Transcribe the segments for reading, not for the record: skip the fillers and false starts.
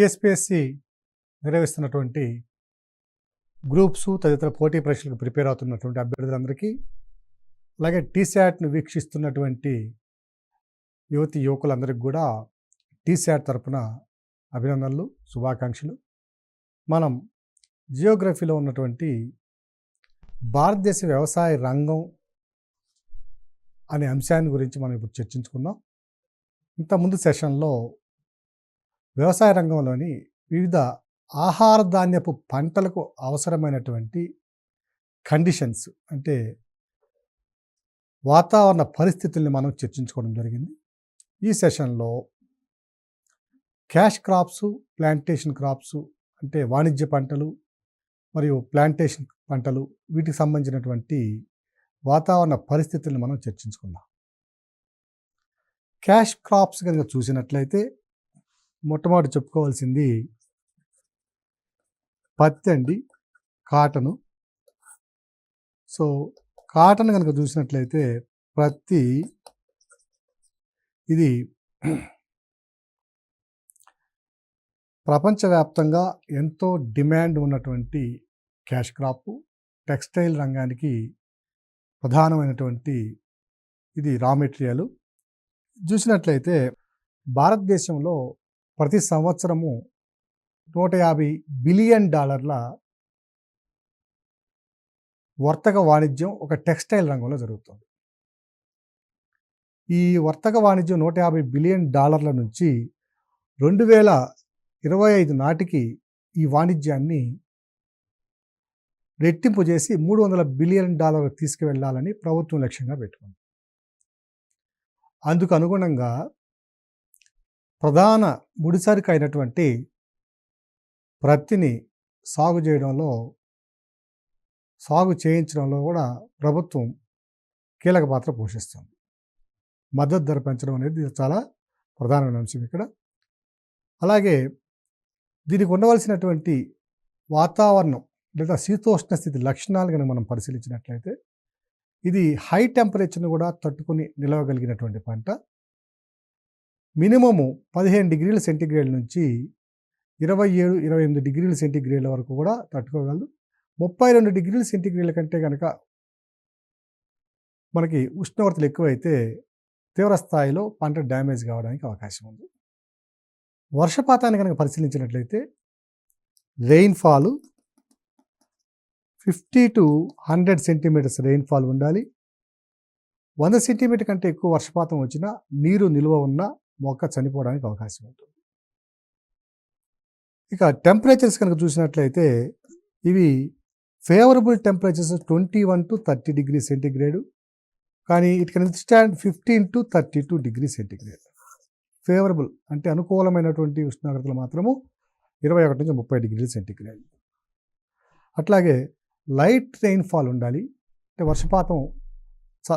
TSPSC నిర్వహిస్తున్నటువంటి groups తదితర పోటీ పరీక్షలకు ప్రిపేర్ అవుతున్నటువంటి అభ్యర్థులందరికీ, అలాగే టీశాట్ను వీక్షిస్తున్నటువంటి యువతి యువకులందరికీ కూడా టీశాట్ తరపున అభినందనలు, శుభాకాంక్షలు. మనం జియోగ్రఫీలో ఉన్నటువంటి భారతదేశ వ్యవసాయ రంగం అనే అంశాన్ని గురించి మనం ఇప్పుడు చర్చించుకుందాం. ఇంతకుముందు సెషన్లో వ్యవసాయ రంగంలోని వివిధ ఆహార ధాన్యపు పంటలకు అవసరమైనటువంటి కండిషన్స్, అంటే వాతావరణ పరిస్థితుల్ని మనం చర్చించుకోవడం జరిగింది. ఈ సెషన్లో క్యాష్ క్రాప్స్, ప్లాంటేషన్ క్రాప్స్, అంటే వాణిజ్య పంటలు మరియు ప్లాంటేషన్ పంటలు, వీటికి సంబంధించినటువంటి వాతావరణ పరిస్థితుల్ని మనం చర్చించుకుందాం. క్యాష్ క్రాప్స్ కనుక చూసినట్లయితే మొట్టమొదటి చెప్పుకోవాల్సింది పత్తి అండి, కాటను. సో కాటన్ కనుక చూసినట్లయితే పత్తి ఇది ప్రపంచవ్యాప్తంగా ఎంతో డిమాండ్ ఉన్నటువంటి క్యాష్ క్రాప్. టెక్స్టైల్ రంగానికి ప్రధానమైనటువంటి ఇది రా మెటీరియల్. చూసినట్లయితే భారతదేశంలో ప్రతి సంవత్సరము $150 బిలియన్ వర్తక వాణిజ్యం ఒక టెక్స్టైల్ రంగంలో జరుగుతుంది. ఈ వర్తక వాణిజ్యం $150 బిలియన్ నుంచి 2025 నాటికి ఈ వాణిజ్యాన్ని రెట్టింపు చేసి $300 బిలియన్ తీసుకువెళ్ళాలని ప్రభుత్వం లక్ష్యంగా పెట్టుకుంది. అందుకు అనుగుణంగా ప్రధాన ముడిసరుకు అయినటువంటి పత్తిని సాగు చేయించడంలో కూడా ప్రభుత్వం కీలక పాత్ర పోషిస్తుంది. మద్దతు ధర పెంచడం అనేది చాలా ప్రధానమైన అంశం ఇక్కడ. అలాగే దీనికి ఉండవలసినటువంటి వాతావరణం లేదా శీతోష్ణ స్థితి లక్షణాలు కనుక మనం పరిశీలించినట్లయితే ఇది హై టెంపరేచర్ను కూడా తట్టుకుని నిలవగలిగినటువంటి పంట. మినిమము 15 డిగ్రీల సెంటీగ్రేడ్ నుంచి 27-28 డిగ్రీల సెంటీగ్రేడ్ల వరకు కూడా తట్టుకోగలదు. 32 డిగ్రీల సెంటీగ్రేడ్ల కంటే కనుక మనకి ఉష్ణోగ్రతలు ఎక్కువైతే తీవ్ర స్థాయిలో పంట డ్యామేజ్ కావడానికి అవకాశం ఉంది. వర్షపాతాన్ని కనుక పరిశీలించినట్లయితే రెయిన్ఫాల్ 50 to 100 సెంటీమీటర్స్ రెయిన్ఫాల్ ఉండాలి. 100 సెంటీమీటర్ కంటే ఎక్కువ వర్షపాతం వచ్చినా నీరు నిల్వ ఉన్న మొక్క చనిపోవడానికి అవకాశం ఉంటుంది. ఇక టెంపరేచర్స్ కనుక చూసినట్లయితే ఇవి favourable temperatures 21 to 30 degree centigrade, కానీ it can withstand 15 to 32 degree centigrade. Favourable అంటే అనుకూలమైనటువంటి ఉష్ణోగ్రతలు మాత్రము 21 నుంచి 30 డిగ్రీల సెంటీగ్రేడ్. అట్లాగే లైట్ రెయిన్ఫాల్ ఉండాలి. అంటే వర్షపాతం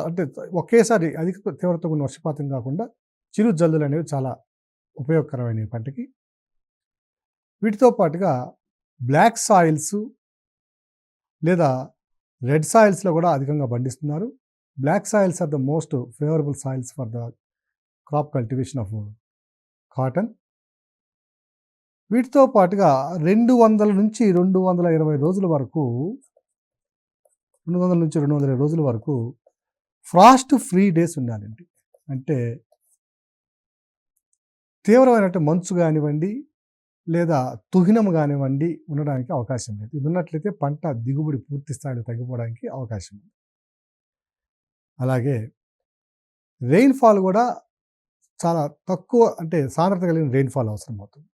అంటే ఒకేసారి అధిక తీవ్రతగా ఉన్న వర్షపాతం కాకుండా చిరు జల్లులు అనేవి చాలా ఉపయోగకరమైన ఈ పంటకి. వీటితో పాటుగా బ్లాక్ సాయిల్స్ లేదా రెడ్ సాయిల్స్లో కూడా అధికంగా పండిస్తున్నారు. Black soils are the most favourable soils for the crop cultivation of cotton. వీటితో పాటుగా 200 నుంచి 220 రోజుల వరకు 200 నుంచి 220 రోజుల వరకు ఫ్రాస్ట్ ఫ్రీ డేస్ ఉండాలండి. అంటే తీవ్రమైనటువంటి మంచు కానివ్వండి లేదా తుహినం కానివ్వండి ఉండడానికి అవకాశం లేదు. ఇది ఉన్నట్లయితే పంట దిగుబడి పూర్తి స్థాయిలో తగ్గిపోవడానికి అవకాశం ఉంది. అలాగే రెయిన్ఫాల్ కూడా చాలా తక్కువ, అంటే సాంద్రత కలిగిన రెయిన్ఫాల్ అవసరం అవుతుంది.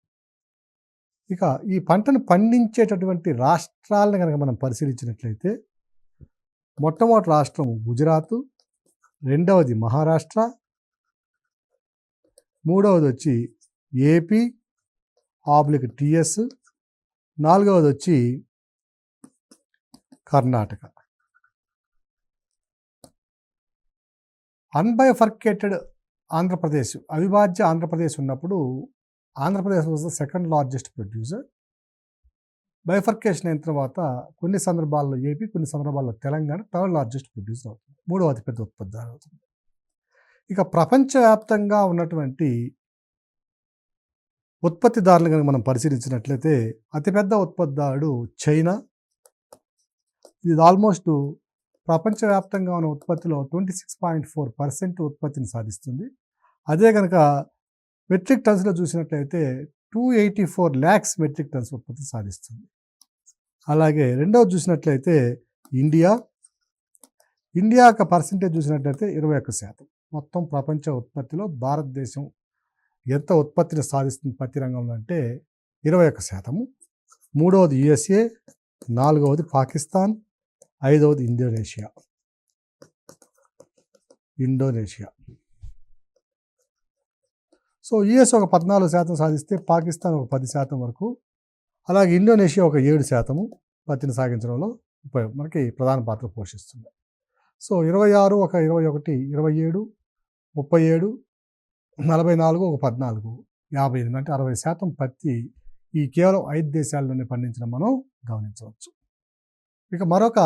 ఇక ఈ పంటను పండించేటటువంటి రాష్ట్రాలను కనుక మనం పరిశీలించినట్లయితే మొట్టమొదటి రాష్ట్రం గుజరాత్, రెండవది మహారాష్ట్ర, మూడవది వచ్చి ఏపీ /టీఎస్, నాలుగవది వచ్చి కర్ణాటక. అన్బైఫర్కేటెడ్ ఆంధ్రప్రదేశ్, అవిభాజ్య ఆంధ్రప్రదేశ్ ఉన్నప్పుడు Andhra Pradesh was the second largest producer. Bifurcation అయిన తర్వాత కొన్ని సందర్భాల్లో ఏపీ, కొన్ని సందర్భాల్లో తెలంగాణ థర్డ్ లార్జెస్ట్ ప్రొడ్యూసర్ అవుతుంది, మూడవ అతిపెద్ద ఉత్పత్తిదారు అవుతుంది. ఇక ప్రపంచవ్యాప్తంగా ఉన్నటువంటి ఉత్పత్తిదారులు కనుక మనం పరిశీలించినట్లయితే అతిపెద్ద ఉత్పత్తిదారుడు చైనా. ఇది ఆల్మోస్ట్ ప్రపంచవ్యాప్తంగా ఉన్న ఉత్పత్తిలో 26.4% ఉత్పత్తిని సాధిస్తుంది. అదే కనుక మెట్రిక్ టన్స్లో చూసినట్లయితే 284 lakhs మెట్రిక్ టన్స్ ఉత్పత్తి సాధిస్తుంది. అలాగే రెండవది చూసినట్లయితే ఇండియా యొక్క పర్సంటేజ్ చూసినట్లయితే 21%. మొత్తం ప్రపంచ ఉత్పత్తిలో భారతదేశం ఎంత ఉత్పత్తిని సాధిస్తుంది పత్తి రంగంలో అంటే 21%. మూడవది యుఎస్ఏ, నాలుగవది పాకిస్తాన్, ఐదవది ఇండోనేషియా. సో యుఎస్ ఒక 14% సాధిస్తే పాకిస్తాన్ ఒక 10% వరకు, అలాగే ఇండోనేషియా ఒక 7% పత్తిని సాగించడంలో మనకి ప్రధాన పాత్ర పోషిస్తుంది. సో 26, ఒక 21, 27, 37, 44, ఒక 14, 58 అంటే 60% పత్తి ఈ కేవలం 5 దేశాల్లోనే పండించడం మనం గమనించవచ్చు. ఇక మరొక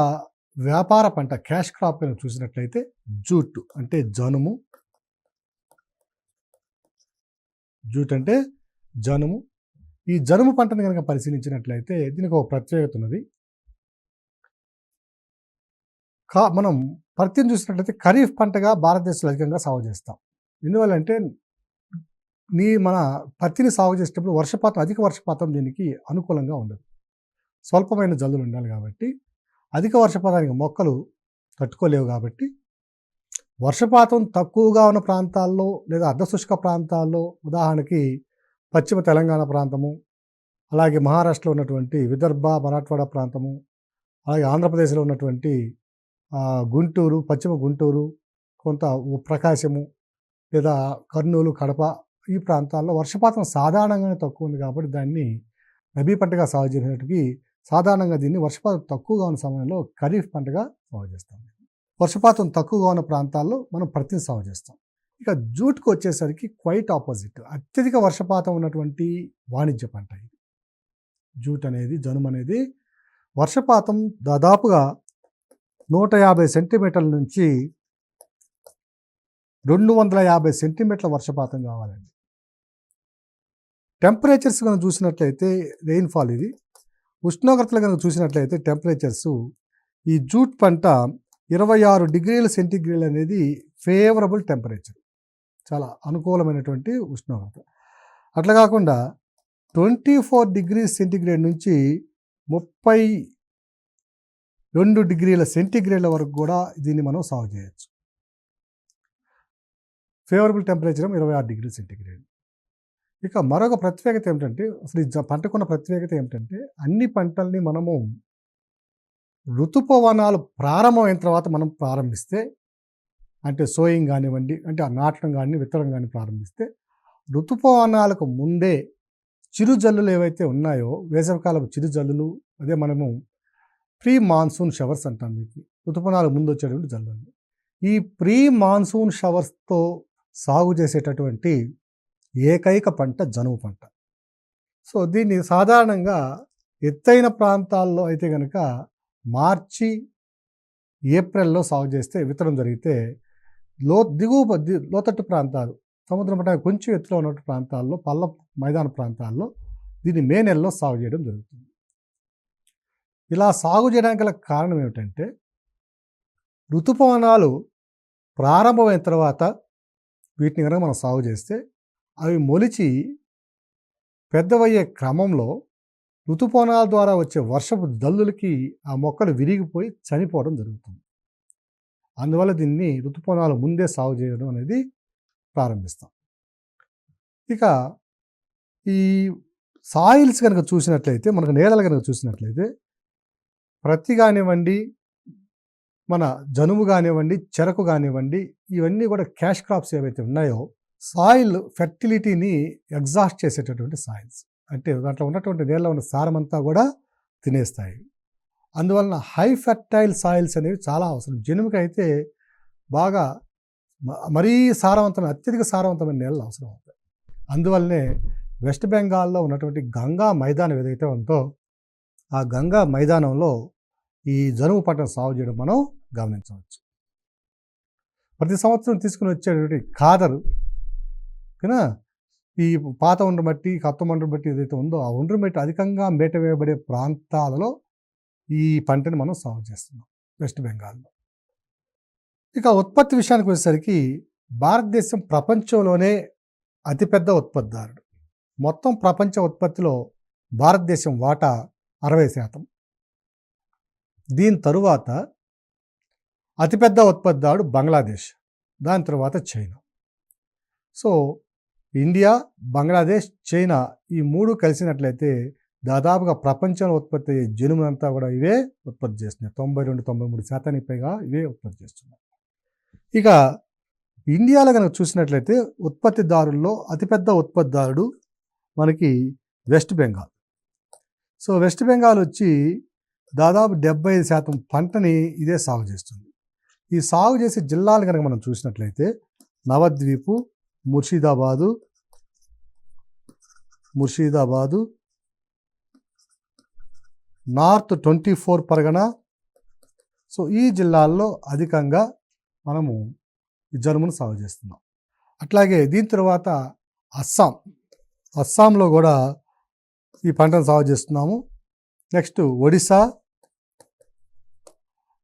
వ్యాపార పంట క్యాష్ క్రాప్ కనుక చూసినట్లయితే జూట్ అంటే జనుము. ఈ జనుము పంటను కనుక పరిశీలించినట్లయితే దీనికి ఒక ప్రత్యేకత ఉన్నది. మనం పత్తిని చూసినట్లయితే ఖరీఫ్ పంటగా భారతదేశంలో అధికంగా సాగు చేస్తాం. ఎందువల్లంటే మన పత్తిని సాగు చేసేటప్పుడు అధిక వర్షపాతం దీనికి అనుకూలంగా ఉండదు. స్వల్పమైన జల్లులు ఉండాలి కాబట్టి, అధిక వర్షపాతానికి మొక్కలు తట్టుకోలేవు కాబట్టి, వర్షపాతం తక్కువగా ఉన్న ప్రాంతాల్లో లేదా అర్ధశుష్క ప్రాంతాల్లో, ఉదాహరణకి పశ్చిమ తెలంగాణ ప్రాంతము, అలాగే మహారాష్ట్రలో ఉన్నటువంటి విదర్భ, మరాఠ్వాడా ప్రాంతము, అలాగే ఆంధ్రప్రదేశ్లో ఉన్నటువంటి గుంటూరు, పశ్చిమ గుంటూరు, కొంత ప్రకాశము లేదా కర్నూలు, కడప ఈ ప్రాంతాల్లో వర్షపాతం సాధారణంగానే తక్కువ ఉంది కాబట్టి దాన్ని రబీ పంటగా సాగు చేసినట్టుకి సాధారణంగా దీన్ని వర్షపాతం తక్కువగా ఉన్న సమయంలో ఖరీఫ్ పంటగా సాగు చేస్తాం. వర్షపాతం తక్కువగా ఉన్న ప్రాంతాల్లో మనం పత్తిని సాగు చేస్తాం. ఇక జూట్కి వచ్చేసరికి క్వైట్ ఆపోజిట్, అత్యధిక వర్షపాతం ఉన్నటువంటి వాణిజ్య పంట ఇది. జనుము అనేది వర్షపాతం దాదాపుగా 150 సెంటీమీటర్ల నుంచి 250 సెంటీమీటర్ల వర్షపాతం కావాలండి. టెంపరేచర్స్ కనుక చూసినట్లయితే రెయిన్ఫాల్ ఇది. ఉష్ణోగ్రతలు కనుక చూసినట్లయితే టెంపరేచర్స్ ఈ జూట్ పంట 26 డిగ్రీల సెంటీగ్రేడ్ అనేది ఫేవరబుల్ టెంపరేచర్, చాలా అనుకూలమైనటువంటి ఉష్ణోగ్రత. అట్లా కాకుండా 24 డిగ్రీ సెంటీగ్రేడ్ నుంచి 32 డిగ్రీల సెంటీగ్రేడ్ల వరకు కూడా దీన్ని మనం సాగు చేయొచ్చు. ఫేవరబుల్ టెంపరేచర్ 26 డిగ్రీల సెంటీగ్రేడ్. ఇక మరొక ప్రత్యేకత ఏమిటంటే, అసలు ఈ పంటకున్న ప్రత్యేకత ఏమిటంటే, అన్ని పంటల్ని మనము ఋతుపవనాలు ప్రారంభమైన తర్వాత మనం ప్రారంభిస్తే, అంటే సోయింగ్ కానివ్వండి, అంటే నాటడం కానీ విత్తనం కానీ ప్రారంభిస్తే, ఋతుపవనాలకు ముందే చిరుజల్లులు ఏవైతే ఉన్నాయో, వేసవికాలపు చిరుజల్లులు, అదే మనము ప్రీ మాన్సూన్ షవర్స్ అంటాం. వీటిని ఋతుపవనాలకు ముందు వచ్చేటువంటి జల్లులు. ఈ ప్రీ మాన్సూన్ షవర్స్తో సాగు చేసేటటువంటి ఏకైక పంట జనుము పంట. సో దీన్ని సాధారణంగా ఎత్తైన ప్రాంతాల్లో అయితే కనుక మార్చి, ఏప్రిల్లో సాగు చేస్తే విత్తనం జరిగితే, లోతట్టు ప్రాంతాలు, సముద్రం మట్టానికి కొంచెం ఎత్తులో ఉన్న ప్రాంతాల్లో, మైదాన ప్రాంతాల్లో దీన్ని మే నెలలో సాగు చేయడం జరుగుతుంది. ఇలా సాగు చేయడానికి గల కారణం ఏమిటంటే, ఋతుపవనాలు ప్రారంభమైన తర్వాత వీటిని కనుక మనం సాగు చేస్తే అవి మొలిచి పెద్దవయ్యే క్రమంలో ఋతుపవనాల ద్వారా వచ్చే వర్షపు జల్లులకి ఆ మొక్కలు విరిగిపోయి చనిపోవడం జరుగుతుంది. అందువల్ల దీన్ని ఋతుపవనాలు ముందే సాగు చేయడం అనేది ప్రారంభిస్తాం. ఇక ఈ సాయిల్స్ కనుక చూసినట్లయితే, మనకు నేలలు కనుక చూసినట్లయితే, ప్రత్తి కానివ్వండి, మన జనుము కానివ్వండి, చెరకు కానివ్వండి, ఇవన్నీ కూడా క్యాష్ క్రాప్స్ ఏవైతే ఉన్నాయో, సాయిల్ ఫెర్టిలిటీని ఎగ్జాస్ట్ చేసేటటువంటి సాయిల్స్. అంటే దాంట్లో ఉన్నటువంటి నేలలో ఉన్న సారమంతా కూడా తినేస్తాయి. అందువలన హై ఫెర్టైల్ సాయిల్స్ అనేవి చాలా అవసరం. జనుముకి అయితే బాగా మరీ అత్యధిక సారవంతమైన నేలలు అవసరం అవుతాయి. అందువల్లనే వెస్ట్ బెంగాల్లో ఉన్నటువంటి గంగా మైదానం ఏదైతే ఉందో, ఆ గంగా మైదానంలో ఈ జనుము పంటను సాగు చేయడం మనం గమనించవచ్చు. ప్రతి సంవత్సరం తీసుకుని వచ్చేటువంటి ఖాదరు ఈ పాత ఒండ్రు మట్టి, కొత్త ఒండ్రు మట్టి ఏదైతే ఉందో ఆ ఒండ్రు మట్టి అధికంగా మేట వేయబడే ప్రాంతాలలో ఈ పంటని మనం సాగు చేస్తున్నాం వెస్ట్ బెంగాల్లో. ఇక ఉత్పత్తి విషయానికి వచ్చేసరికి భారతదేశం ప్రపంచంలోనే అతిపెద్ద ఉత్పత్తిదారుడు. మొత్తం ప్రపంచ ఉత్పత్తిలో భారతదేశం వాటా 60%. దీని తరువాత అతిపెద్ద ఉత్పత్తిదారుడు బంగ్లాదేశ్, దాని తర్వాత China. So India, Bangladesh, China ఈ 3 కలిసినట్లయితే దాదాపుగా ప్రపంచంలో ఉత్పత్తి అయ్యే జనుమంతా కూడా ఇవే ఉత్పత్తి చేస్తున్నాయి. 92-93% పైగా ఇవే ఉత్పత్తి చేస్తున్నాయి. ఇక ఇండియాలో కనుక చూసినట్లయితే ఉత్పత్తిదారుల్లో అతిపెద్ద ఉత్పత్తిదారుడు మనకి west Bengal. So west Bengal వచ్చి దాదాపు 75% పంటని ఇదే సాగు చేస్తుంది. ఈ సాగు చేసే జిల్లాలు కనుక మనం చూసినట్లయితే నవద్వీపు, ముర్షిదాబాదు, నార్త్ 24 పరగనా. సో ఈ జిల్లాల్లో అధికంగా మనము ఈ జనుమును సాగు చేస్తున్నాం. అట్లాగే దీని తర్వాత అస్సాంలో కూడా ఈ పంటను సాగు చేస్తున్నాము. నెక్స్ట్ ఒడిశా,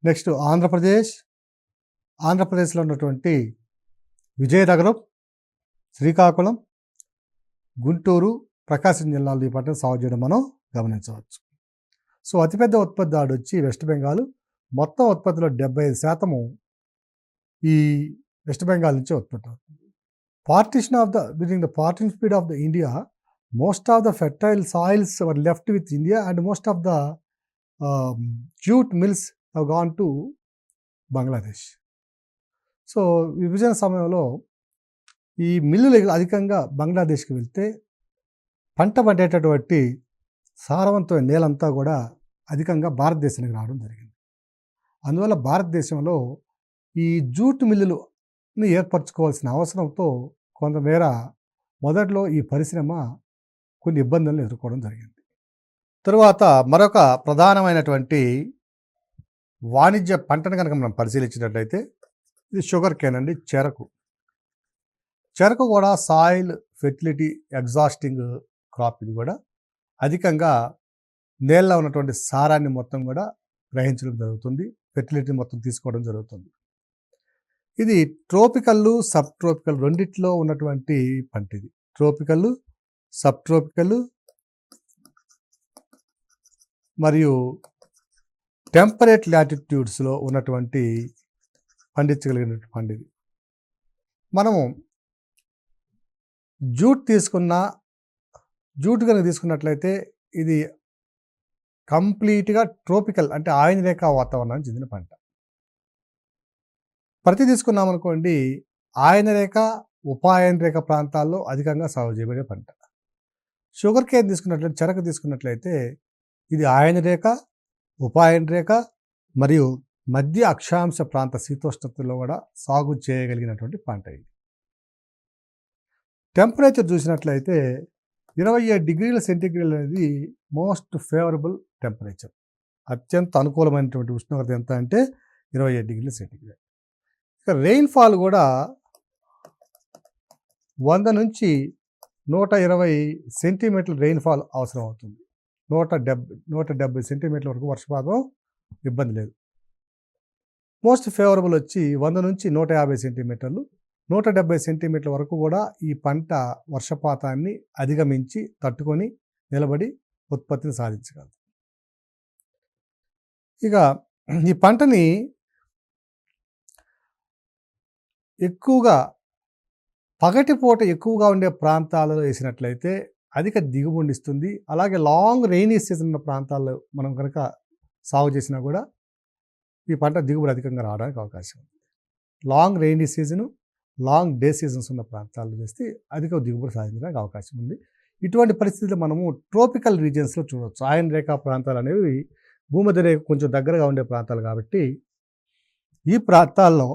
నెక్స్ట్ ఆంధ్రప్రదేశ్లో ఉన్నటువంటి విజయనగరం, శ్రీకాకుళం, గుంటూరు, ప్రకాశం జిల్లాలో ఈ పంటను సాగు చేయడం మనం గమనించవచ్చు. సో అతిపెద్ద ఉత్పత్తిదారుడు వచ్చి వెస్ట్ బెంగాల్. మొత్తం ఉత్పత్తిలో 75% ఈ వెస్ట్ బెంగాల్ నుంచే ఉత్పత్తి అవుతుంది. During the partition period of the India, most of the fertile soils were left with India and most of the jute mills have gone to Bangladesh. So విభజన సమయంలో ఈ మిల్లులు అధికంగా బంగ్లాదేశ్కి వెళ్తే పంట పండేటటువంటి సారవంతమైన నేలంతా కూడా అధికంగా భారతదేశానికి రావడం జరిగింది. అందువల్ల భారతదేశంలో ఈ జూట్ మిల్లులని ఏర్పరచుకోవాల్సిన అవసరంతో కొంతమేర మొదట్లో ఈ పరిశ్రమ కొన్ని ఇబ్బందులను ఎదుర్కోవడం జరిగింది. తరువాత మరొక ప్రధానమైనటువంటి వాణిజ్య పంటను కనుక మనం పరిశీలించినట్లయితే ఇది షుగర్ కేన్ అండి, చెరకు కూడా సాయిల్ ఫెర్టిలిటీ ఎగ్జాస్టింగ్ క్రాప్. ఇది కూడా అధికంగా నేలలో ఉన్నటువంటి సారాన్ని మొత్తం కూడా గ్రహించడం జరుగుతుంది, ఫెర్టిలిటీ మొత్తం తీసుకోవడం జరుగుతుంది. ఇది ట్రోపికల్, సబ్ ట్రోపికల్ రెండిట్లో ఉన్నటువంటి పంట. ఇది ట్రోపికల్, సబ్ ట్రోపికల్ మరియు టెంపరేట్ లాటిట్యూడ్స్లో ఉన్నటువంటి పండించగలిగినటువంటి పంట ఇది. మనము జూట్ కనుక తీసుకున్నట్లయితే ఇది కంప్లీట్గా ట్రోపికల్ అంటే ఆయనరేఖ వాతావరణానికి చెందిన పంట. ప్రతి తీసుకున్నామనుకోండి ఆయనరేఖ, ఉపాయనరేఖ ప్రాంతాల్లో అధికంగా సాగు చేయబడే పంట. షుగర్ కేన్ తీసుకున్నట్లయితే, చెరకు తీసుకున్నట్లయితే ఇది ఆయనరేఖ, ఉపాయనరేఖ మరియు మధ్య అక్షాంశ ప్రాంత శీతోష్ణతలో కూడా సాగు చేయగలిగినటువంటి పంట ఇది. టెంపరేచర్ చూసినట్లయితే 27 డిగ్రీల సెంటీగ్రేడ్ అనేది మోస్ట్ ఫేవరబుల్ టెంపరేచర్. అత్యంత అనుకూలమైనటువంటి ఉష్ణోగ్రత ఎంత అంటే 27 డిగ్రీల సెంటీగ్రేడ్. ఇక రెయిన్ఫాల్ కూడా 100 నుంచి 120 సెంటీమీటర్ల రెయిన్ఫాల్ అవసరం అవుతుంది. 170 సెంటీమీటర్ల వరకు వర్షపాతం ఇబ్బంది లేదు. మోస్ట్ ఫేవరబుల్ వచ్చి 100 నుంచి 150 సెంటీమీటర్లు, 170 సెంటీమీటర్ల వరకు కూడా ఈ పంట వర్షపాతాన్ని అధిగమించి తట్టుకొని నిలబడి ఉత్పత్తిని సాధించగలదు. ఇక ఈ పంటని ఎక్కువగా పగటిపూట ఎక్కువగా ఉండే ప్రాంతాలలో వేసినట్లయితే అధిక దిగుబడి ఇస్తుంది. అలాగే లాంగ్ రెయినీ సీజన్ ఉన్న ప్రాంతాల్లో మనం కనుక సాగు చేసినా కూడా ఈ పంట దిగుబడి అధికంగా రావడానికి అవకాశం ఉంది. Long rainy season, long day seasons ఉన్న ప్రాంతాల్లో చేస్తే అధిక దిగుబడి సాధించడానికి అవకాశం ఉంది. ఇటువంటి పరిస్థితులు మనము ట్రోపికల్ రీజియన్స్లో చూడవచ్చు. ఆయన రేఖా ప్రాంతాలు అనేవి భూమధ్య రేఖ కొంచెం దగ్గరగా ఉండే ప్రాంతాలు కాబట్టి ఈ ప్రాంతాల్లో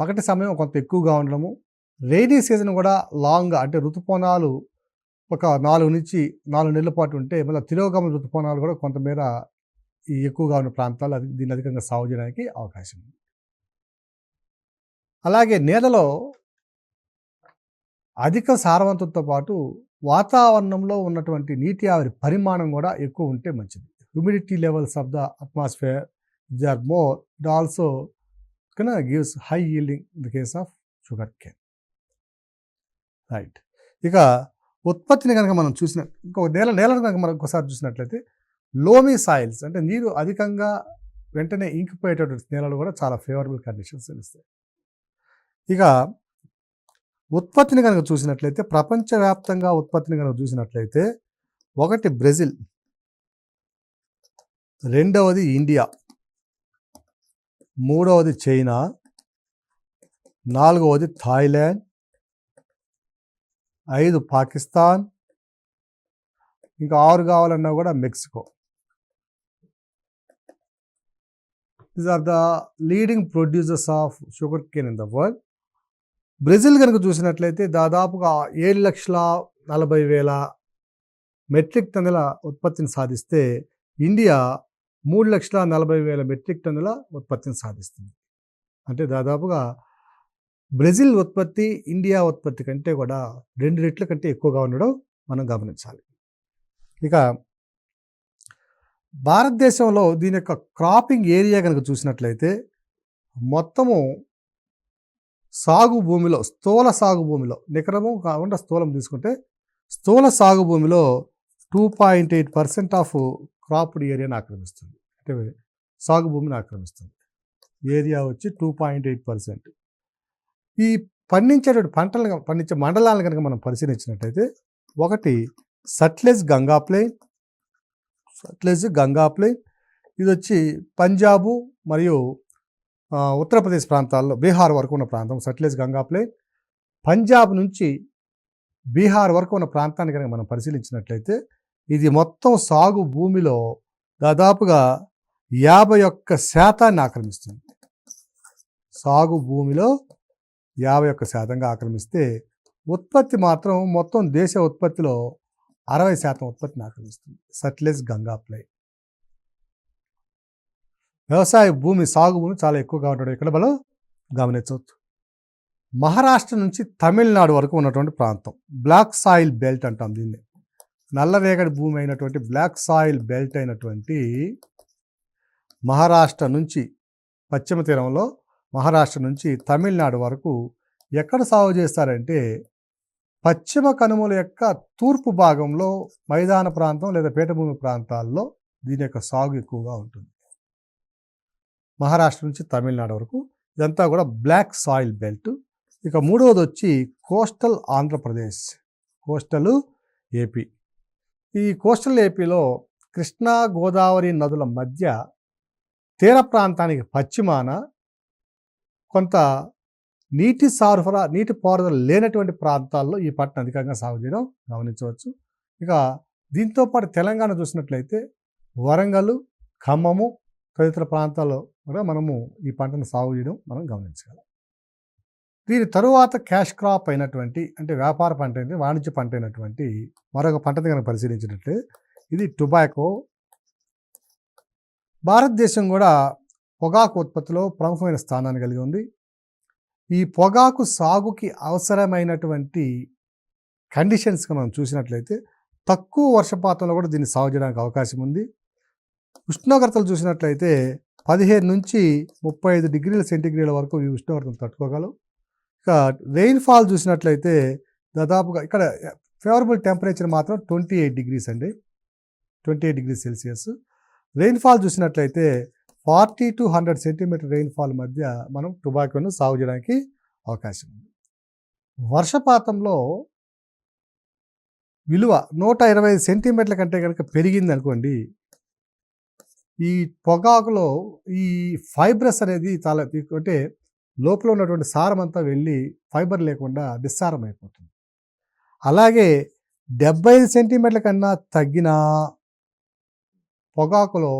పగటి సమయం కొంత ఎక్కువగా ఉండడము, రెయినీ సీజన్ కూడా లాంగ్ అంటే ఋతుపవనాలు ఒక 4 నుంచి 4 నెలల పాటు ఉంటే మళ్ళీ తిరోగమన ఋతుపవనాలు కూడా కొంతమేర ఈ ఎక్కువగా ఉన్న ప్రాంతాల్లో దీన్ని అధికంగా సాగు చేయడానికి అవకాశం ఉంది. అలాగే నేలలో అధిక సారవంతంతో పాటు వాతావరణంలో ఉన్నటువంటి నీటి ఆవిరి పరిమాణం కూడా ఎక్కువ ఉంటే మంచిది. Humidity levels of the atmosphere they are more, it also gives high yielding in the case of sugarcane. Right. ఇక ఉత్పత్తిని కనుక మనం ఇంకొక నేలను కనుక మనం ఒకసారి చూసినట్లయితే లోమీ సాయిల్స్ అంటే నీరు అధికంగా వెంటనే ఇంకిపోయేటటువంటి నేలలు కూడా చాలా ఫేవరబుల్ కండిషన్స్ ఇస్తాయి. ఇక ఉత్పత్తిని కనుక చూసినట్లయితే ప్రపంచవ్యాప్తంగా ఉత్పత్తిని కనుక చూసినట్లయితే ఒకటి బ్రెజిల్, రెండవది ఇండియా, మూడవది చైనా, నాలుగవది థాయిలాండ్, 5 పాకిస్తాన్, ఇంకా 6 కావాలన్నా కూడా Mexico. These are the leading producers of sugarcane in the world. Brazil కనుక చూసినట్లయితే దాదాపుగా 7,40,000 మెట్రిక్ టన్నుల ఉత్పత్తిని సాధిస్తే ఇండియా 3,40,000 మెట్రిక్ టన్నుల ఉత్పత్తిని సాధిస్తుంది. అంటే దాదాపుగా బ్రెజిల్ ఉత్పత్తి ఇండియా ఉత్పత్తి కంటే కూడా 2 రెట్ల కంటే ఎక్కువగా ఉండడం మనం గమనించాలి. ఇక భారతదేశంలో దీని యొక్క క్రాపింగ్ ఏరియా కనుక చూసినట్లయితే మొత్తము సాగు భూమిలో, స్థూల సాగు భూమిలో, నికరము కాకుండా స్థూలం తీసుకుంటే స్థూల సాగు భూమిలో 2.8% ఆఫ్ క్రాప్డ్ ఏరియాని ఆక్రమిస్తుంది. అంటే సాగు భూమిని ఆక్రమిస్తుంది. ఏరియా వచ్చి 2.8%. ఈ పండించేటువంటి పండించే మండలాలను కనుక మనం పరిశీలించినట్లయితే ఒకటి సట్లెజ్ గంగా ప్లెయిన్, ఇది వచ్చి పంజాబు మరియు ఉత్తరప్రదేశ్ ప్రాంతాల్లో బీహార్ వరకు ఉన్న ప్రాంతం సట్లెజ్ గంగా ప్లెయిన్. పంజాబ్ నుంచి బీహార్ వరకు ఉన్న ప్రాంతాన్ని కనుక మనం పరిశీలించినట్లయితే ఇది మొత్తం సాగు భూమిలో దాదాపుగా 51% ఆక్రమిస్తుంది. సాగు భూమిలో 51% ఆక్రమిస్తే ఉత్పత్తి మాత్రం మొత్తం దేశ ఉత్పత్తిలో 60% ఉత్పత్తిని ఆక్రమిస్తుంది. సట్లెజ్ గంగా ప్లెయిన్. వ్యవసాయ భూమి, సాగు భూమి చాలా ఎక్కువగా ఉండడం ఇక్కడ మనం గమనించవచ్చు. మహారాష్ట్ర నుంచి తమిళనాడు వరకు ఉన్నటువంటి ప్రాంతం బ్లాక్ సాయిల్ బెల్ట్ అంటాం దీన్ని. నల్లరేగడి భూమి అయినటువంటి బ్లాక్ సాయిల్ బెల్ట్ అయినటువంటి మహారాష్ట్ర నుంచి పశ్చిమ తీరంలో మహారాష్ట్ర నుంచి తమిళనాడు వరకు ఎక్కడ సాగు చేస్తారంటే పశ్చిమ కనుమల యొక్క తూర్పు భాగంలో మైదాన ప్రాంతం లేదా పీఠభూమి ప్రాంతాల్లో దీని యొక్క సాగు ఎక్కువగా ఉంటుంది. మహారాష్ట్ర నుంచి తమిళనాడు వరకు ఇదంతా కూడా బ్లాక్ సాయిల్ బెల్ట్. ఇక మూడవది వచ్చి కోస్టల్ ఆంధ్రప్రదేశ్, కోస్టల్ ఏపీ. ఈ కోస్టల్ ఏపీలో కృష్ణా గోదావరి నదుల మధ్య తీర ప్రాంతానికి పశ్చిమాన కొంత నీటి పారుదల లేనటువంటి ప్రాంతాల్లో ఈ పంటను అధికంగా సాగు చేయడం గమనించవచ్చు. ఇక దీంతో పాటు తెలంగాణ చూసినట్లయితే వరంగల్, ఖమ్మము తదితర ప్రాంతాల్లో కూడా మనము ఈ పంటను సాగు చేయడం మనం గమనించగలం. దీని తరువాత క్యాష్ క్రాప్ అయినటువంటి అంటే వ్యాపార పంట అయితే వాణిజ్య పంట అయినటువంటి మరొక పంటని కనుక పరిశీలించినట్లయితే ఇది టొబాకో. భారతదేశం కూడా పొగాకు ఉత్పత్తిలో ప్రముఖమైన స్థానాన్ని కలిగి ఉంది. ఈ పొగాకు సాగుకి అవసరమైనటువంటి కండిషన్స్గా మనం చూసినట్లయితే తక్కువ వర్షపాతంలో కూడా దీన్ని సాగు చేయడానికి అవకాశం ఉంది. ఉష్ణోగ్రతలు చూసినట్లయితే 15 నుంచి 35 డిగ్రీల సెంటీగ్రేడ్ వరకు ఈ ఉష్ణోగ్రతలు తట్టుకోగలవు. ఇక రెయిన్ఫాల్ చూసినట్లయితే దాదాపుగా ఇక్కడ ఫేవరబుల్ టెంపరేచర్ మాత్రం 28 డిగ్రీస్ అండి, 28 డిగ్రీ సెల్సియస్. రెయిన్ఫాల్ చూసినట్లయితే 40 to 100 సెంటీమీటర్ రెయిన్ఫాల్ మధ్య మనం టొబాకోను సాగు చేయడానికి అవకాశం ఉంది. వర్షపాతంలో విలువ 125 సెంటీమీటర్ల కంటే కనుక పెరిగింది అనుకోండి, ఈ పొగాకులో ఈ ఫైబ్రస్ అనేది చాలా అంటే లోపల ఉన్నటువంటి సారం అంతా వెళ్ళి ఫైబర్ లేకుండా నిస్సారం అయిపోతుంది. అలాగే 75 సెంటీమీటర్ల కన్నా తగ్గిన పొగాకులో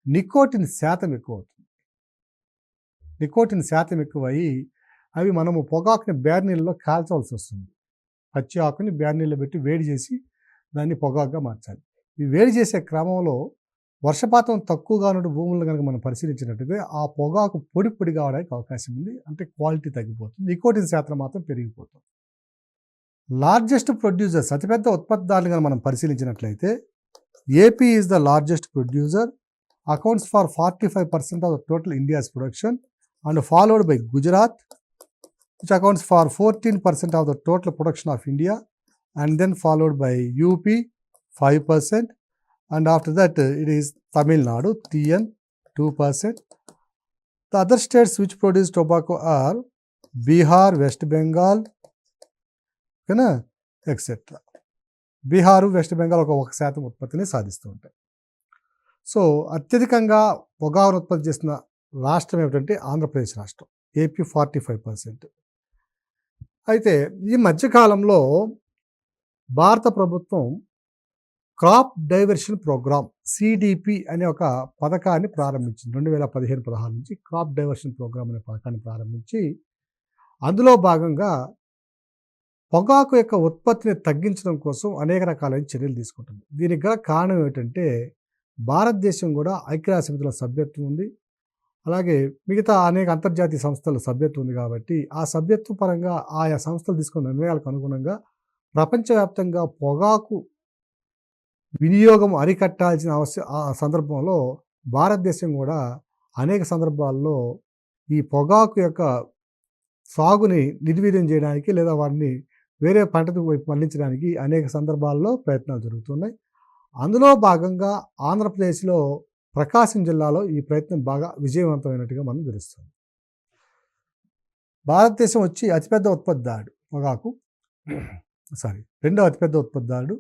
నికోటిన్ శాతం ఎక్కువ అవుతుంది. నికోటిన్ శాతం ఎక్కువయ్యి అవి మనము పొగాకుని బేర్నీళ్ళలో కాల్చవలసి వస్తుంది. పచ్చి ఆకుని బేర్నీళ్ళలో పెట్టి వేడి చేసి దాన్ని పొగాకుగా మార్చాలి. ఈ వేడి చేసే క్రమంలో వర్షపాతం తక్కువగా ఉన్న భూములను కనుక మనం పరిశీలించినట్టయితే ఆ పొగాకు పొడి పొడి కావడానికి అవకాశం ఉంది. అంటే క్వాలిటీ తగ్గిపోతుంది, నికోటిన్ శాతం మాత్రం పెరిగిపోతుంది. లార్జెస్ట్ ప్రొడ్యూసర్స్ అతిపెద్ద ఉత్పత్తిదారులుగా మనం పరిశీలించినట్లయితే AP is the largest producer, accounts for 45% of the total India's production and followed by Gujarat which accounts for 14% of the total production of India, and then followed by UP 5%, and after that it is Tamil Nadu TN 2%. The other states which produce tobacco are Bihar, West Bengal, etc. Bihar west Bengal ఒక 1% ఉత్పత్తిని సాధిస్తూ ఉంటాయి. So అత్యధికంగా పొగాకును ఉత్పత్తి చేసిన రాష్ట్రం ఏమిటంటే ఆంధ్రప్రదేశ్ రాష్ట్రం, ఏపీ 45%. అయితే ఈ మధ్యకాలంలో భారత ప్రభుత్వం క్రాప్ డైవర్షన్ ప్రోగ్రామ్ సిడిపి అనే ఒక పథకాన్ని ప్రారంభించింది. 2015-16 నుంచి క్రాప్ డైవర్షన్ ప్రోగ్రామ్ అనే పథకాన్ని ప్రారంభించి అందులో భాగంగా పొగాకు యొక్క ఉత్పత్తిని తగ్గించడం కోసం అనేక రకాలైన చర్యలు తీసుకుంటుంది. దీనికి గల కారణం ఏమిటంటే భారతదేశం కూడా ఐక్యరాజ్య సమితిలో సభ్యత్వం ఉంది, అలాగే మిగతా అనేక అంతర్జాతీయ సంస్థల సభ్యత్వం ఉంది. కాబట్టి ఆ సభ్యత్వ పరంగా ఆయా సంస్థలు తీసుకున్న నిర్ణయాలకు అనుగుణంగా ప్రపంచవ్యాప్తంగా పొగాకు వినియోగం అరికట్టాల్సిన ఆ సందర్భంలో భారతదేశం కూడా అనేక సందర్భాల్లో ఈ పొగాకు యొక్క సాగుని నిర్వీర్యం చేయడానికి లేదా వారిని వేరే పంటకు వైపు మళ్లించడానికి అనేక సందర్భాల్లో ప్రయత్నాలు జరుగుతున్నాయి. అందులో భాగంగా ఆంధ్రప్రదేశ్లో ప్రకాశం జిల్లాలో ఈ ప్రయత్నం బాగా విజయవంతమైనట్టుగా మనం తెలుస్తుంది. భారతదేశం వచ్చి అతిపెద్ద ఉత్పత్తిదారుడు పొగాకు, రెండవ అతిపెద్ద ఉత్పత్తిదారుడు.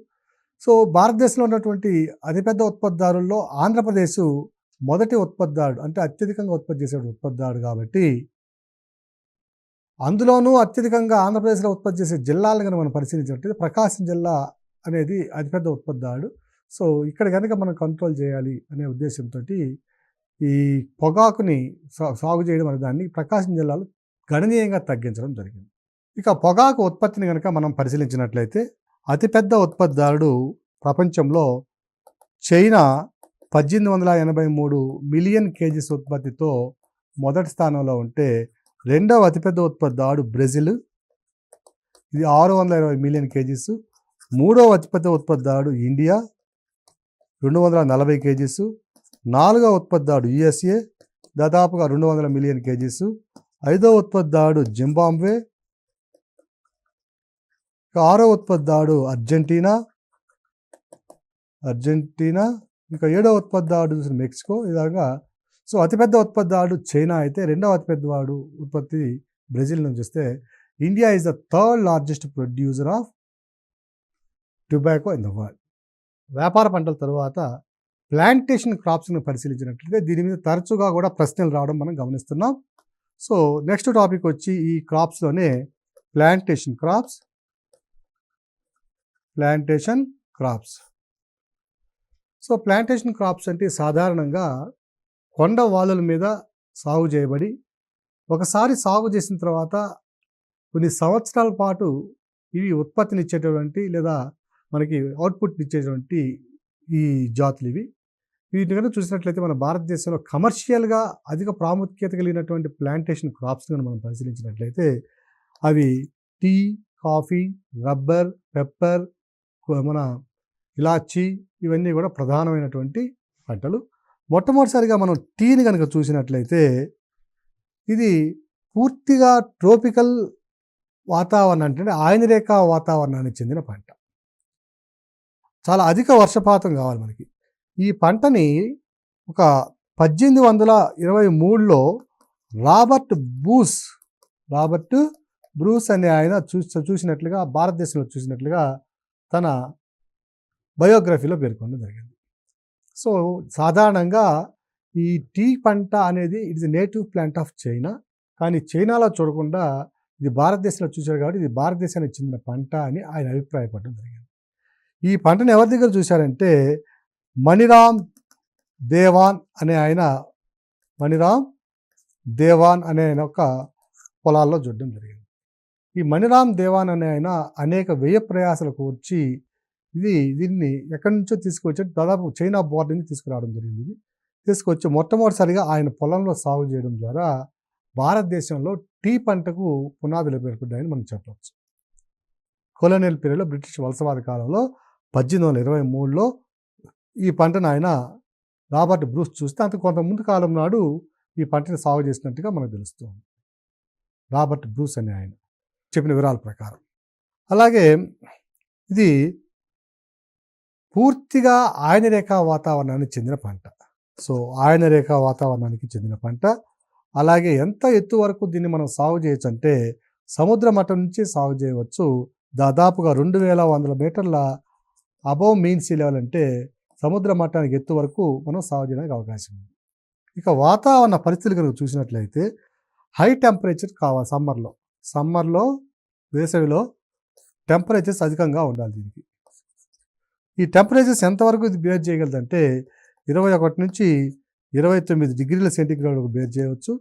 సో భారతదేశంలో ఉన్నటువంటి అతిపెద్ద ఉత్పత్తిదారుల్లో ఆంధ్రప్రదేశ్ మొదటి ఉత్పత్తిదారుడు, అంటే అత్యధికంగా ఉత్పత్తి చేసే ఉత్పత్తిదారుడు. కాబట్టి అందులోనూ అత్యధికంగా ఆంధ్రప్రదేశ్లో ఉత్పత్తి చేసే జిల్లాలను కనుక మనం పరిశీలించినట్లయితే ప్రకాశం జిల్లా అనేది అతిపెద్ద ఉత్పత్తిదారుడు. సో ఇక్కడ కనుక మనం కంట్రోల్ చేయాలి అనే ఉద్దేశంతో ఈ పొగాకుని సాగు చేయడం అనే దాన్ని ప్రకాశం జిల్లాలో గణనీయంగా తగ్గించడం జరిగింది. ఇక పొగాకు ఉత్పత్తిని కనుక మనం పరిశీలించినట్లయితే అతిపెద్ద ఉత్పత్తిదారుడు ప్రపంచంలో చైనా 1883 మిలియన్ కేజీస్ ఉత్పత్తితో మొదటి స్థానంలో ఉంటే, రెండవ అతిపెద్ద ఉత్పత్తిదారుడు బ్రెజిల్, ఇది 620 మిలియన్ కేజీస్. మూడవ అతిపెద్ద ఉత్పత్తిదారుడు ఇండియా 240 కేజీస్. నాలుగవ ఉత్పత్తిదారుడు యుఎస్ఏ దాదాపుగా 200 మిలియన్ కేజీస్. ఐదవ ఉత్పత్తిదారుడు జింబాబ్వే. ఆరవ ఉత్పత్తిదారుడు అర్జెంటీనా. ఇంకా ఏడవ ఉత్పత్తిదారుడు మెక్సికో. ఇలాగా సో అతిపెద్ద ఉత్పత్తిదారుడు చైనా అయితే రెండవ అతిపెద్ద ఉత్పత్తి బ్రెజిల్ నుంచి వస్తే India is the third largest producer of tobacco in the world. వ్యాపార పంటల తర్వాత ప్లాంటేషన్ క్రాప్స్ని పరిశీలించినట్లయితే దీని మీద తరచుగా కూడా ప్రశ్నలు రావడం మనం గమనిస్తున్నాం. సో నెక్స్ట్ టాపిక్ వచ్చి ఈ క్రాప్స్లోనే plantation crops. So plantation crops అంటే సాధారణంగా కొండ వాలుల మీద సాగు చేయబడి ఒకసారి సాగు చేసిన తర్వాత కొన్ని సంవత్సరాల పాటు ఇవి ఉత్పత్తిని ఇచ్చేటటువంటి లేదా మనకి అవుట్పుట్ ఇచ్చేటువంటి ఈ జాతులు ఇవి. వీటిని కనుక చూసినట్లయితే మన భారతదేశంలో కమర్షియల్గా అధిక ప్రాముఖ్యత కలిగినటువంటి ప్లాంటేషన్ క్రాప్స్ కనుక మనం పరిశీలించినట్లయితే అవి టీ, కాఫీ, రబ్బర్, పెప్పర్, మన ఇలాచీ ఇవన్నీ కూడా ప్రధానమైనటువంటి పంటలు. మొట్టమొదటిసారిగా మనం టీని కనుక చూసినట్లయితే ఇది పూర్తిగా ట్రోపికల్ వాతావరణం, అంటే ఆయనరేఖ వాతావరణానికి చెందిన పంట. చాలా అధిక వర్షపాతం కావాలి మనకి. ఈ పంటని ఒక 1823లో రాబర్ట్ బ్రూస్ అనే ఆయన చూసినట్లుగా భారతదేశంలో చూసినట్లుగా తన బయోగ్రఫీలో పేర్కొనడం జరిగింది. సో సాధారణంగా ఈ టీ పంట అనేది it is native plant of China, కానీ చైనాలో చూడకుండా ఇది భారతదేశంలో చూశారు కాబట్టి ఇది భారతదేశానికి చెందిన పంట అని ఆయన అభిప్రాయపడడం జరిగింది. ఈ పంటను ఎవరి దగ్గర చూశారంటే మణిరామ్ దేవాన్ అనే ఆయన ఒక పొలాల్లో చూడడం జరిగింది. ఈ మణిరామ్ దేవాన్ అనే ఆయన అనేక వ్యయ ప్రయాసాలు కూర్చి దీన్ని ఎక్కడి నుంచో తీసుకొచ్చి దాదాపు చైనా బోర్డర్ నుంచి తీసుకురావడం జరిగింది. ఇది తీసుకొచ్చి మొట్టమొదటిసారిగా ఆయన పొలంలో సాగు చేయడం ద్వారా భారతదేశంలో టీ పంటకు పునాదులు ఏర్పడ్డాయని మనం చెప్పవచ్చు. కొలోనియల్ పీరియడ్లో బ్రిటిష్ వలసవాద కాలంలో 1823లో ఈ పంటను ఆయన రాబర్ట్ బ్రూస్ చూస్తే అంత కొంత ముందు కాలం నాడు ఈ పంటని సాగు చేసినట్టుగా మనకు తెలుస్తుంది. రాబర్ట్ బ్రూస్ అనే ఆయన చెప్పిన వివరాల ప్రకారం. అలాగే ఇది పూర్తిగా ఆయన రేఖా వాతావరణానికి చెందిన పంట. సో ఆయన రేఖా వాతావరణానికి చెందిన పంట. అలాగే ఎంత ఎత్తు వరకు దీన్ని మనం సాగు చేయొచ్చు అంటే సముద్ర మట్టం నుంచి సాగు చేయవచ్చు. దాదాపుగా 2100 మీటర్ల అబవ్ మీన్ సీ లెవెల్ అంటే సముద్ర మట్టానికి ఎత్తు వరకు మనం సాగు చేయడానికి అవకాశం ఉంది. ఇక వాతావరణ పరిస్థితులు కనుక చూసినట్లయితే హై టెంపరేచర్ కావాలి సమ్మర్లో వేసవిలో టెంపరేచర్స్ అధికంగా ఉండాలి దీనికి. ఈ టెంపరేచర్స్ ఎంతవరకు ఇది బేర్ చేయగలదంటే 21 నుంచి 29 డిగ్రీల సెంటీగ్రేడ్ వరకు బేర్ చేయవచ్చు.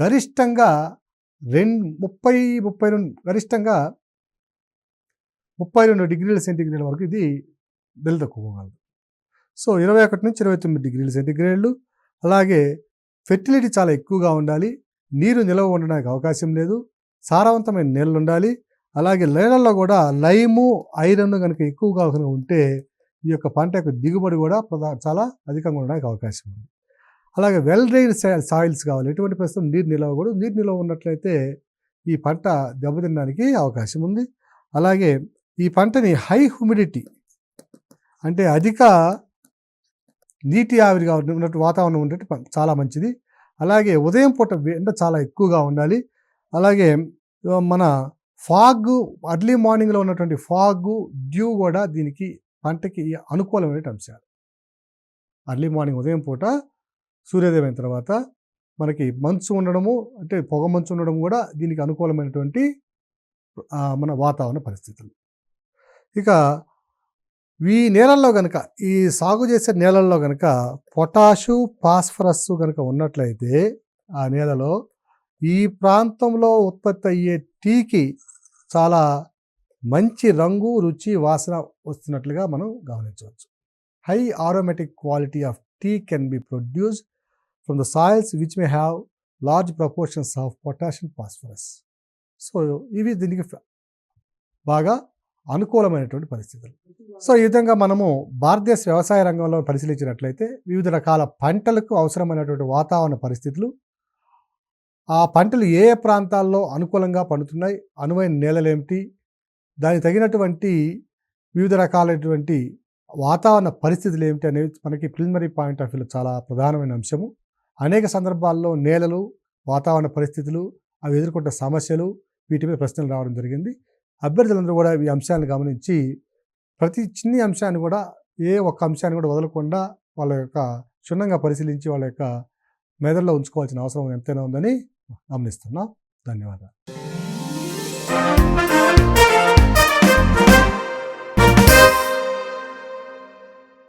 గరిష్టంగా 32 డిగ్రీల సెంటీగ్రేడ్ వరకు ఇది నిలదొక్కుకోగలదు. సో 21 నుంచి 29 డిగ్రీల సెంటీగ్రేడ్లు. అలాగే ఫెర్టిలిటీ చాలా ఎక్కువగా ఉండాలి. నీరు నిల్వ ఉండడానికి అవకాశం లేదు. సారవంతమైన నీళ్ళు ఉండాలి. అలాగే నేలల్లో కూడా లైము ఐరన్ కనుక ఎక్కువగా ఉంటే ఈ యొక్క పంట యొక్క దిగుబడి కూడా చాలా అధికంగా ఉండడానికి అవకాశం ఉంది. అలాగే వెల్ డ్రైన్ సాయిల్స్ కావాలి. ఎటువంటి ప్రస్తుతం నీరు నిల్వ ఉన్నట్లయితే ఈ పంట దెబ్బతినడానికి అవకాశం ఉంది. అలాగే ఈ పంటని హై హ్యూమిడిటీ అంటే అధిక నీటి ఆవిరిగా ఉన్నట్టు వాతావరణం ఉండేది చాలా మంచిది. అలాగే ఉదయం పూట ఎండ చాలా ఎక్కువగా ఉండాలి. అలాగే మన ఫాగ్ అర్లీ మార్నింగ్లో ఉన్నటువంటి ఫాగు డ్యూ కూడా దీనికి పంటకి అనుకూలమైన అంశాలు. అర్లీ మార్నింగ్ ఉదయం పూట సూర్యోదయం అయిన తర్వాత మనకి మంచు ఉండడము అంటే పొగ మంచు ఉండడం కూడా దీనికి అనుకూలమైనటువంటి మన వాతావరణ పరిస్థితులు. ఇక ఈ నేలల్లో కనుక ఈ సాగు చేసే నేలల్లో కనుక పొటాషు ఫాస్ఫరస్ కనుక ఉన్నట్లయితే ఆ నేలలో ఈ ప్రాంతంలో ఉత్పత్తి అయ్యే టీకి చాలా మంచి రంగు, రుచి, వాసన వస్తున్నట్లుగా మనం గమనించవచ్చు. High aromatic quality of tea can be produced from the soils which may have large proportions of potash and phosphorus. So ఇవి దీనికి బాగా అనుకూలమైనటువంటి పరిస్థితులు. సో ఈ విధంగా మనము భారతదేశ వ్యవసాయ రంగంలో పరిశీలించినట్లయితే వివిధ రకాల పంటలకు అవసరమైనటువంటి వాతావరణ పరిస్థితులు, ఆ పంటలు ఏ ఏ ప్రాంతాల్లో అనుకూలంగా పండుతున్నాయి, అనువైన నేలలు ఏమిటి, దానికి తగినటువంటి వివిధ రకాలైనటువంటి వాతావరణ పరిస్థితులు ఏమిటి అనేవి మనకి ప్రిలిమినరీ పాయింట్ ఆఫ్ వ్యూలో చాలా ప్రధానమైన అంశము. అనేక సందర్భాల్లో నేలలు, వాతావరణ పరిస్థితులు, అవి ఎదుర్కొంటే సమస్యలు, వీటి మీద ప్రశ్నలు రావడం జరిగింది. అభ్యర్థులందరూ కూడా ఈ అంశాలను గమనించి ప్రతి చిన్ని అంశాన్ని కూడా ఒక్క అంశాన్ని కూడా వదలకుండా వాళ్ళ యొక్క క్షుణ్ణంగా పరిశీలించి వాళ్ళ యొక్క మెదడులో ఉంచుకోవాల్సిన అవసరం ఎంతైనా ఉందని గమనిస్తున్నాం. ధన్యవాదాలు.